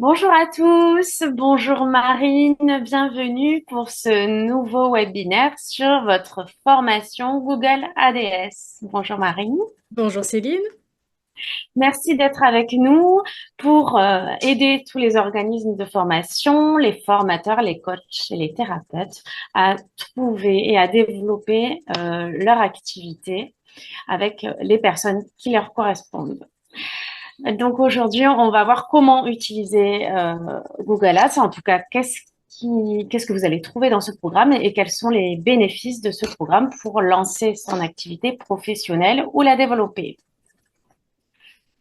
Bonjour à tous, bonjour Marine, bienvenue pour ce nouveau webinaire sur votre formation Google ADS. Bonjour Marine, Bonjour Céline. merci d'être avec nous pour aider tous les organismes de formation, les formateurs, les coachs et les thérapeutes à trouver et à développer leur activité avec les personnes qui leur correspondent. Donc aujourd'hui, on va voir comment utiliser Google Ads. En tout cas, qu'est-ce que vous allez trouver dans ce programme et quels sont les bénéfices de ce programme pour lancer son activité professionnelle ou la développer.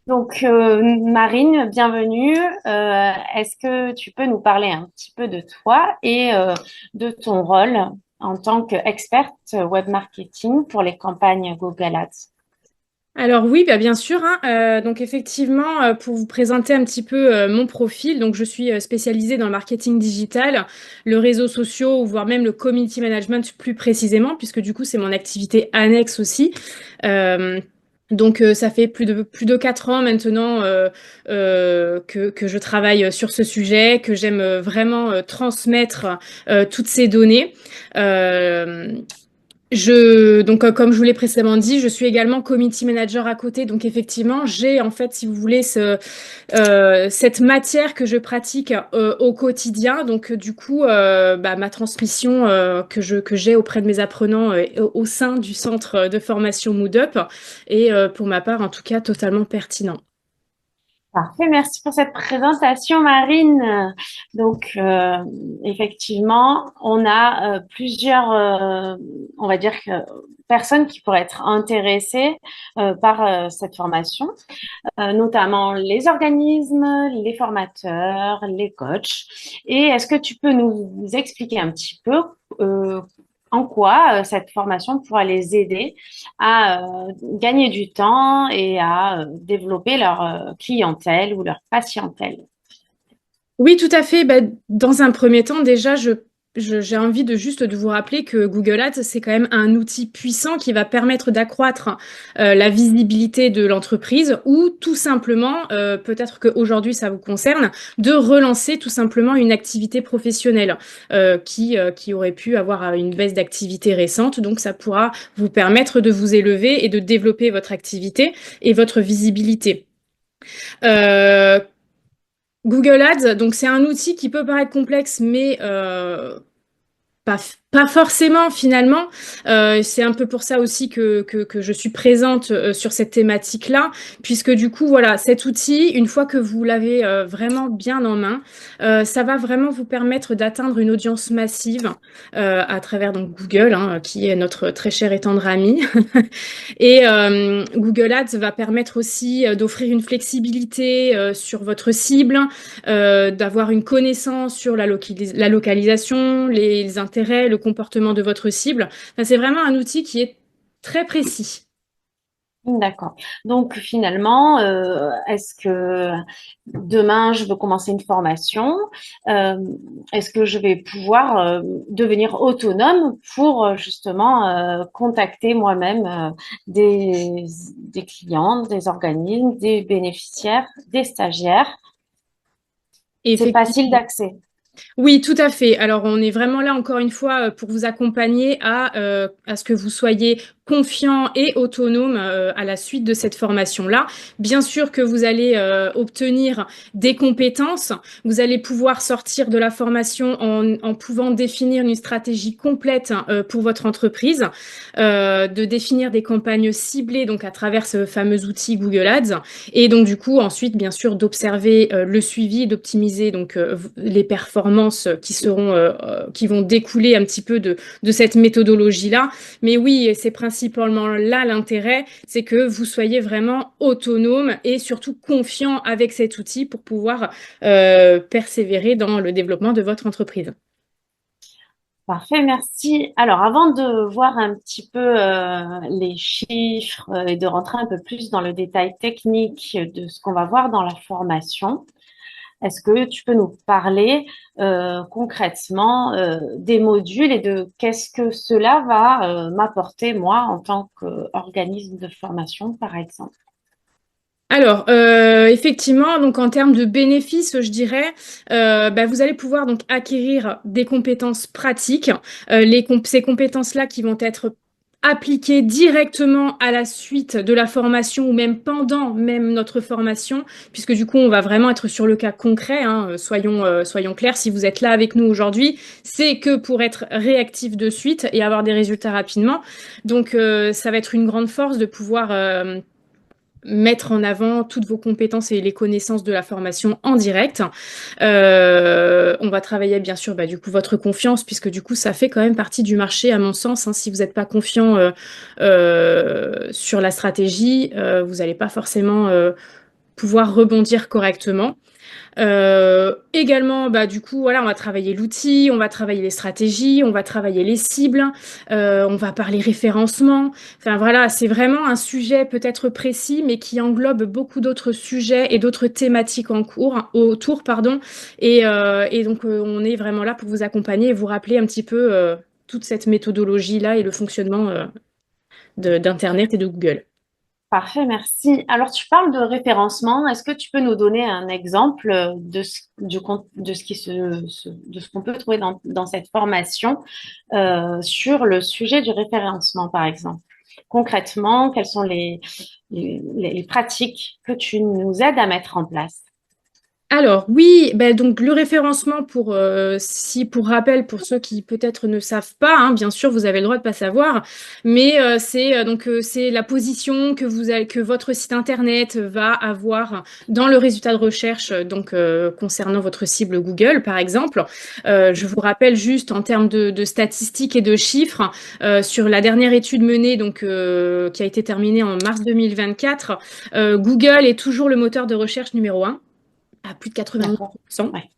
Donc, Marine, bienvenue. Est-ce que tu peux nous parler un petit peu de toi et de ton rôle en tant qu'experte web marketing pour les campagnes Google Ads? Alors oui, bah, bien sûr, hein. Donc effectivement, pour vous présenter un petit peu mon profil, donc je suis spécialisée dans le marketing digital, le réseau social, voire même le community management plus précisément, puisque du coup c'est mon activité annexe aussi. Euh, donc ça fait plus de 4 ans maintenant que je travaille sur ce sujet, que j'aime vraiment transmettre toutes ces données. Euh, comme je vous l'ai précédemment dit, je suis également community manager à côté. Donc, effectivement, j'ai en fait, si vous voulez, cette matière que je pratique au quotidien. Donc, du coup, ma transmission que j'ai auprès de mes apprenants au sein du centre de formation MoodUp est, pour ma part, en tout cas, totalement pertinent. Parfait, merci pour cette présentation, Marine. Donc, effectivement, on a plusieurs, on va dire, personnes qui pourraient être intéressées par cette formation, notamment les organismes, les formateurs, les coachs. Et est-ce que tu peux nous expliquer un petit peu en quoi cette formation pourra les aider à gagner du temps et à développer leur clientèle ou leur patientèle? Oui, tout à fait. Bah, dans un premier temps, déjà, j'ai envie de juste de vous rappeler que Google Ads, c'est quand même un outil puissant qui va permettre d'accroître la visibilité de l'entreprise ou tout simplement, peut-être qu'aujourd'hui ça vous concerne, de relancer tout simplement une activité professionnelle qui aurait pu avoir une baisse d'activité récente. Donc, ça pourra vous permettre de vous élever et de développer votre activité et votre visibilité. Euh, Google Ads, donc c'est un outil qui peut paraître complexe, mais pas forcément finalement. C'est un peu pour ça aussi que je suis présente sur cette thématique-là, puisque du coup, voilà, cet outil, une fois que vous l'avez vraiment bien en main, ça va vraiment vous permettre d'atteindre une audience massive à travers donc Google, hein, qui est notre très cher et tendre ami. Et Google Ads va permettre aussi d'offrir une flexibilité sur votre cible, d'avoir une connaissance sur la localisation, les intérêts, le comportement de votre cible. Enfin, c'est vraiment un outil qui est très précis. D'accord. Donc finalement, est-ce que demain je veux commencer une formation, euh, est-ce que je vais pouvoir devenir autonome pour justement contacter moi-même des clients, des organismes, des bénéficiaires, des stagiaires? C'est facile Effectivement. d'accès. Oui, tout à fait. Alors, on est vraiment là, encore une fois, pour vous accompagner à ce que vous soyez confiant et autonome à la suite de cette formation-là. Bien sûr que vous allez obtenir des compétences. Vous allez pouvoir sortir de la formation en pouvant définir une stratégie complète pour votre entreprise, de définir des campagnes ciblées donc à travers ce fameux outil Google Ads. Et donc, du coup, ensuite, bien sûr, d'observer le suivi, d'optimiser donc les performances qui vont découler un petit peu de cette méthodologie-là. Mais oui, et c'est principalement là l'intérêt, c'est que vous soyez vraiment autonome et surtout confiant avec cet outil pour pouvoir persévérer dans le développement de votre entreprise. Parfait, merci. Alors, avant de voir un petit peu les chiffres et de rentrer un peu plus dans le détail technique de ce qu'on va voir dans la formation, est-ce que tu peux nous parler concrètement des modules et de qu'est-ce que cela va m'apporter moi en tant qu'organisme de formation, par exemple? Alors, effectivement, donc en termes de bénéfices, je dirais, vous allez pouvoir donc acquérir des compétences pratiques, ces compétences-là qui vont être appliquées directement à la suite de la formation ou même pendant même notre formation, puisque du coup, on va vraiment être sur le cas concret, hein, soyons clairs, si vous êtes là avec nous aujourd'hui, c'est que pour être réactif de suite et avoir des résultats rapidement. Donc, ça va être une grande force de pouvoir mettre en avant toutes vos compétences et les connaissances de la formation en direct. On va travailler bien sûr du coup votre confiance, puisque du coup ça fait quand même partie du marché à mon sens, hein. Si vous n'êtes pas confiant sur la stratégie, vous n'allez pas forcément pouvoir rebondir correctement. Également, du coup, voilà, on va travailler l'outil, on va travailler les stratégies, on va travailler les cibles, on va parler référencement. Enfin voilà, c'est vraiment un sujet peut-être précis, mais qui englobe beaucoup d'autres sujets et d'autres thématiques en cours, autour, pardon. Et donc, on est vraiment là pour vous accompagner et vous rappeler un petit peu toute cette méthodologie-là et le fonctionnement d'Internet et de Google. Parfait, merci. Alors, tu parles de référencement. Est-ce que tu peux nous donner un exemple de de ce qu'on peut trouver dans cette formation sur le sujet du référencement, par exemple? Concrètement, quelles sont les pratiques que tu nous aides à mettre en place? Alors oui, donc le référencement pour rappel pour ceux qui peut-être ne savent pas, hein, bien sûr vous avez le droit de pas savoir, mais c'est la position que votre site internet va avoir dans le résultat de recherche concernant votre cible Google par exemple. Je vous rappelle juste en termes de statistiques et de chiffres sur la dernière étude menée qui a été terminée en mars 2024, Google est toujours le moteur de recherche numéro un à plus de D'accord. 91%. Ouais.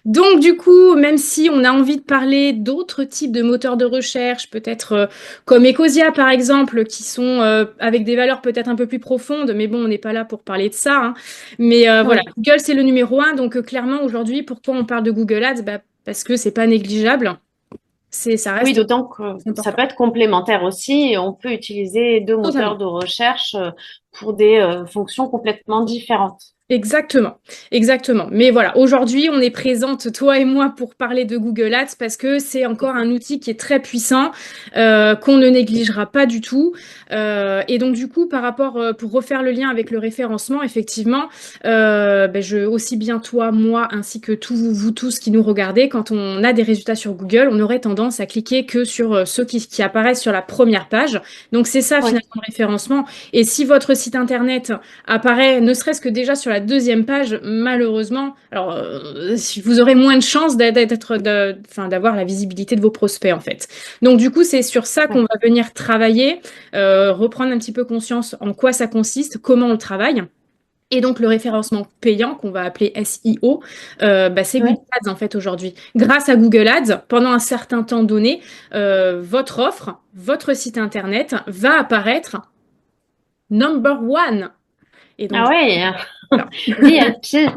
Donc, du coup, même si on a envie de parler d'autres types de moteurs de recherche, peut-être comme Ecosia par exemple, qui sont avec des valeurs peut-être un peu plus profondes, mais bon, on n'est pas là pour parler de ça, hein. Mais voilà, Oui. Google, c'est le numéro un. Donc, clairement, aujourd'hui, pourquoi on parle de Google Ads? Parce que c'est pas négligeable. Ça Oui, reste d'autant que ça important. peut être complémentaire aussi et on peut utiliser deux moteurs Totalement. de recherche pour des fonctions complètement différentes. Exactement, exactement. Mais voilà, aujourd'hui, on est présente, toi et moi, pour parler de Google Ads parce que c'est encore un outil qui est très puissant, qu'on ne négligera pas du tout. Et donc, du coup, pour refaire le lien avec le référencement, effectivement, aussi bien toi, moi, ainsi que vous tous qui nous regardez, quand on a des résultats sur Google, on aurait tendance à cliquer que sur ceux qui apparaissent sur la première page. Donc, c'est ça, Oui, finalement, le référencement. Et si votre site internet apparaît ne serait-ce que déjà sur la deuxième page, malheureusement, alors vous aurez moins de chances d'avoir la visibilité de vos prospects en fait. Donc du coup, c'est sur ça qu'on ouais. va venir travailler, reprendre un petit peu conscience en quoi ça consiste, comment on le travaille. Et donc le référencement payant qu'on va appeler SEO, c'est Oui. Google Ads en fait aujourd'hui. Grâce à Google Ads, pendant un certain temps donné, votre offre, votre site internet va apparaître number one. Et donc Ah ouais, voilà. VIP. Donc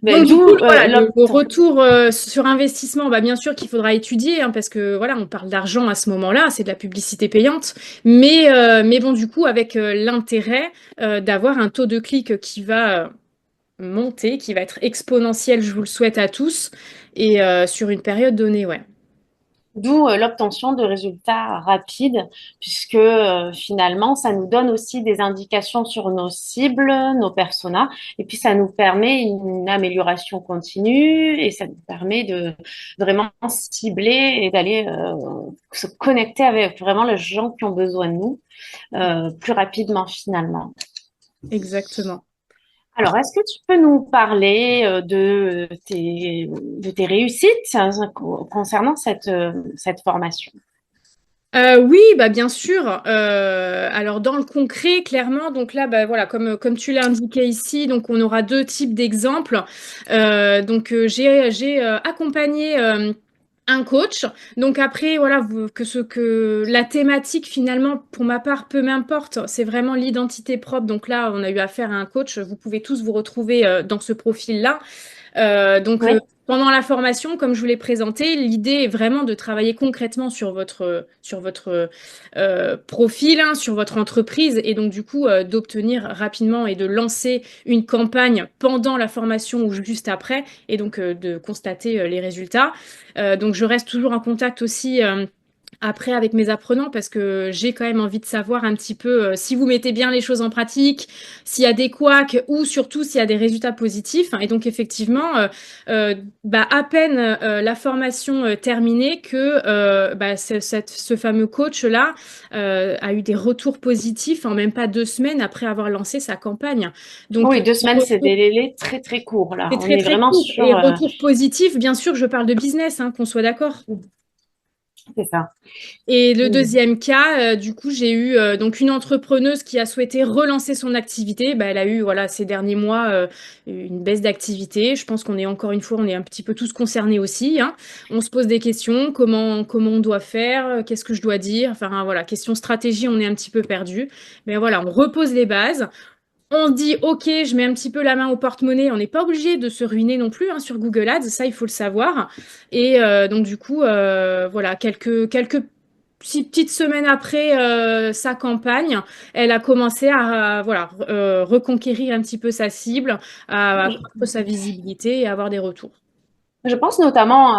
Ben, du coup, d'où voilà, le retour sur investissement, bien sûr qu'il faudra étudier, hein, parce que voilà, on parle d'argent à ce moment-là, c'est de la publicité payante, mais bon, du coup, avec l'intérêt d'avoir un taux de clic qui va monter, qui va être exponentiel, je vous le souhaite à tous, et sur une période donnée, ouais. D'où l'obtention de résultats rapides, puisque finalement, ça nous donne aussi des indications sur nos cibles, nos personas, et puis ça nous permet une amélioration continue, et ça nous permet de vraiment cibler et d'aller se connecter avec vraiment les gens qui ont besoin de nous plus rapidement finalement. Exactement. Alors, est-ce que tu peux nous parler de tes réussites concernant cette formation? Oui, bien sûr. Alors dans le concret, clairement, donc là, voilà, comme tu l'as indiqué ici, donc on aura deux types d'exemples. J'ai accompagné un coach. Donc après, voilà, que la thématique finalement, pour ma part, peu m'importe. C'est vraiment l'identité propre. Donc là, on a eu affaire à un coach. Vous pouvez tous vous retrouver dans ce profil-là. Donc, Oui, pendant la formation, comme je vous l'ai présenté, l'idée est vraiment de travailler concrètement sur votre profil, hein, sur votre entreprise, et donc du coup d'obtenir rapidement et de lancer une campagne pendant la formation ou juste après, et donc de constater les résultats. Donc, je reste toujours en contact aussi. Après, avec mes apprenants, parce que j'ai quand même envie de savoir un petit peu si vous mettez bien les choses en pratique, s'il y a des couacs ou surtout s'il y a des résultats positifs. Et donc, effectivement, à peine la formation terminée que ce fameux coach-là a eu des retours positifs en même pas 2 semaines après avoir lancé sa campagne. Donc, oui, 2 semaines, c'est retour- des délais très, très courts, là. c'est On très, est très vraiment court. Et sur... retour positif, bien sûr, je parle de business, hein, qu'on soit d'accord. c'est ça. Et le Mm. deuxième cas, du coup, j'ai eu donc une entrepreneuse qui a souhaité relancer son activité. Bah, elle a eu, voilà, ces derniers mois, une baisse d'activité. Je pense qu'on est encore une fois, on est un petit peu tous concernés aussi, hein. On se pose des questions, comment on doit faire, qu'est-ce que je dois dire. Enfin, voilà, question stratégie, on est un petit peu perdu. Mais voilà, on repose les bases. On dit, OK, je mets un petit peu la main au porte-monnaie. On n'est pas obligé de se ruiner non plus, hein, sur Google Ads, ça, il faut le savoir. Et donc, du coup, voilà, quelques petites semaines après sa campagne, elle a commencé à voilà, reconquérir un petit peu sa cible, à accroître sa visibilité et avoir des retours. Je pense notamment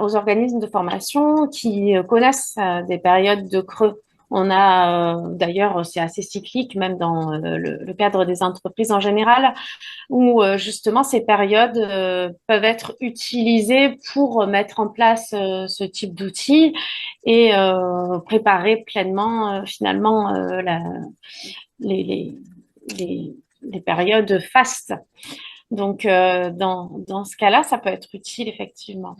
aux organismes de formation qui connaissent des périodes de creux. On a d'ailleurs, c'est assez cyclique, même dans le cadre des entreprises en général, où justement ces périodes peuvent être utilisées pour mettre en place ce type d'outils et préparer pleinement finalement les, les, les périodes fastes. Donc, dans ce cas-là, ça peut être utile, effectivement.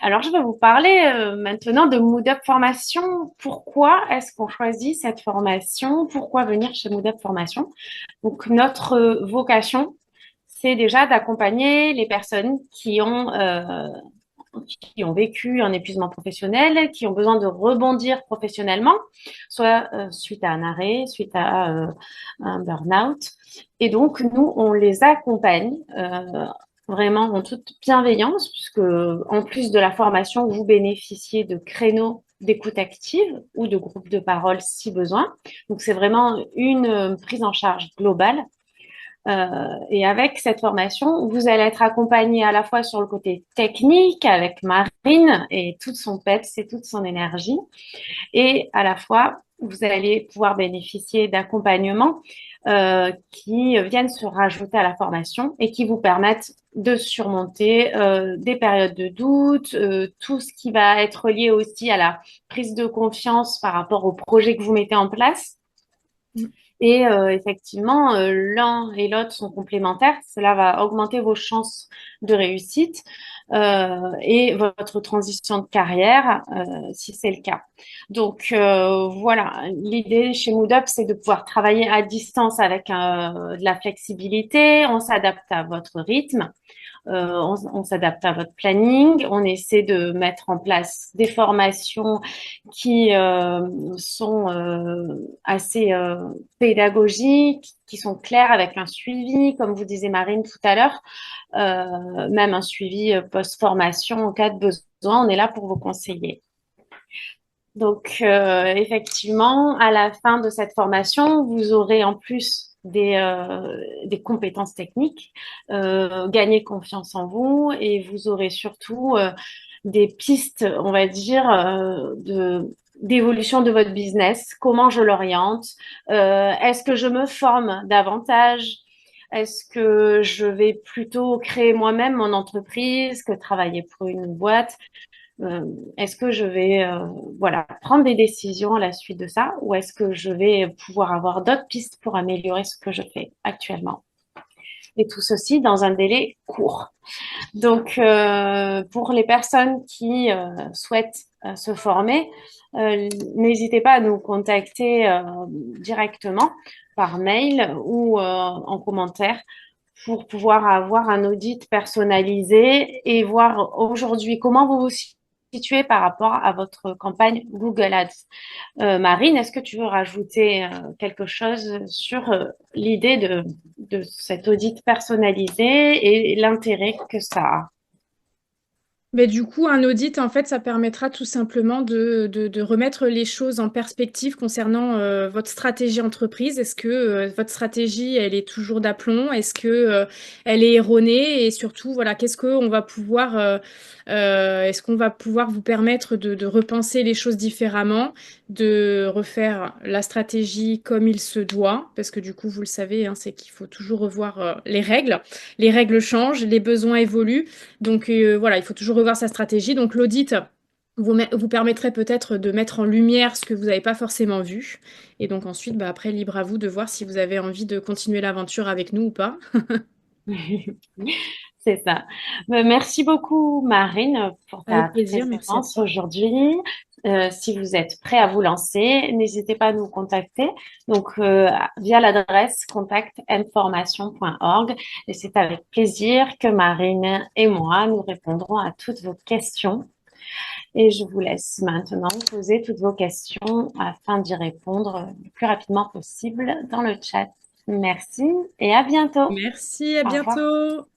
Alors, je vais vous parler maintenant de Mood Up Formation. Pourquoi est-ce qu'on choisit cette formation? Pourquoi venir chez Mood Up Formation? Donc, notre vocation, c'est déjà d'accompagner les personnes qui ont vécu un épuisement professionnel, qui ont besoin de rebondir professionnellement, soit suite à un arrêt, suite à un burn-out. Et donc, nous, on les accompagne vraiment en toute bienveillance, puisque en plus de la formation, vous bénéficiez de créneaux d'écoute active ou de groupes de parole si besoin. Donc, c'est vraiment une prise en charge globale et avec cette formation, vous allez être accompagné à la fois sur le côté technique avec Marine et toute son peps et toute son énergie, et à la fois, vous allez pouvoir bénéficier d'accompagnements qui viennent se rajouter à la formation et qui vous permettent de surmonter des périodes de doute, tout ce qui va être lié aussi à la prise de confiance par rapport au projet que vous mettez en place. Et effectivement, l'un et l'autre sont complémentaires. Cela va augmenter vos chances de réussite et votre transition de carrière, si c'est le cas. Donc voilà, l'idée chez MoodUp, c'est de pouvoir travailler à distance avec de la flexibilité. On s'adapte à votre rythme. On s'adapte à votre planning, on essaie de mettre en place des formations qui sont assez pédagogiques, qui sont claires avec un suivi, comme vous disait Marine tout à l'heure, même un suivi post-formation en cas de besoin, on est là pour vous conseiller. Donc, effectivement, à la fin de cette formation, vous aurez en plus des compétences techniques, gagner confiance en vous et vous aurez surtout des pistes, on va dire, d'évolution de votre business. Comment je l'oriente? Est-ce que je me forme davantage? Est-ce que je vais plutôt créer moi-même mon entreprise que travailler pour une boîte? Euh, est-ce que je vais voilà, prendre des décisions à la suite de ça ou est-ce que je vais pouvoir avoir d'autres pistes pour améliorer ce que je fais actuellement? Et tout ceci dans un délai court. Donc, pour les personnes qui souhaitent se former, n'hésitez pas à nous contacter directement par mail ou en commentaire pour pouvoir avoir un audit personnalisé et voir aujourd'hui comment vous vous situé par rapport à votre campagne Google Ads. Marine, est-ce que tu veux rajouter quelque chose sur l'idée de cet audit personnalisé et l'intérêt que ça a? Mais du coup, un audit, en fait, ça permettra tout simplement de remettre les choses en perspective concernant votre stratégie entreprise. Est-ce que votre stratégie, elle est toujours d'aplomb? Est-ce que elle est erronée? Et surtout, voilà, est-ce qu'on va pouvoir vous permettre de repenser les choses différemment, de refaire la stratégie comme il se doit? Parce que du coup, vous le savez, hein, c'est qu'il faut toujours revoir les règles. Les règles changent, les besoins évoluent. Donc voilà, il faut toujours revoir sa stratégie. Donc l'audit vous permettrait peut-être de mettre en lumière ce que vous n'avez pas forcément vu. Et donc ensuite, bah, après, libre à vous de voir si vous avez envie de continuer l'aventure avec nous ou pas. C'est ça. Merci beaucoup, Marine, pour ta Avec plaisir, merci à présence toi. aujourd'hui. Si vous êtes prêt à vous lancer, n'hésitez pas à nous contacter. Donc, via l'adresse contactinformation.org. Et c'est avec plaisir que Marine et moi, nous répondrons à toutes vos questions. Et je vous laisse maintenant poser toutes vos questions afin d'y répondre le plus rapidement possible dans le chat. Merci et à bientôt. Merci, à Au revoir. bientôt.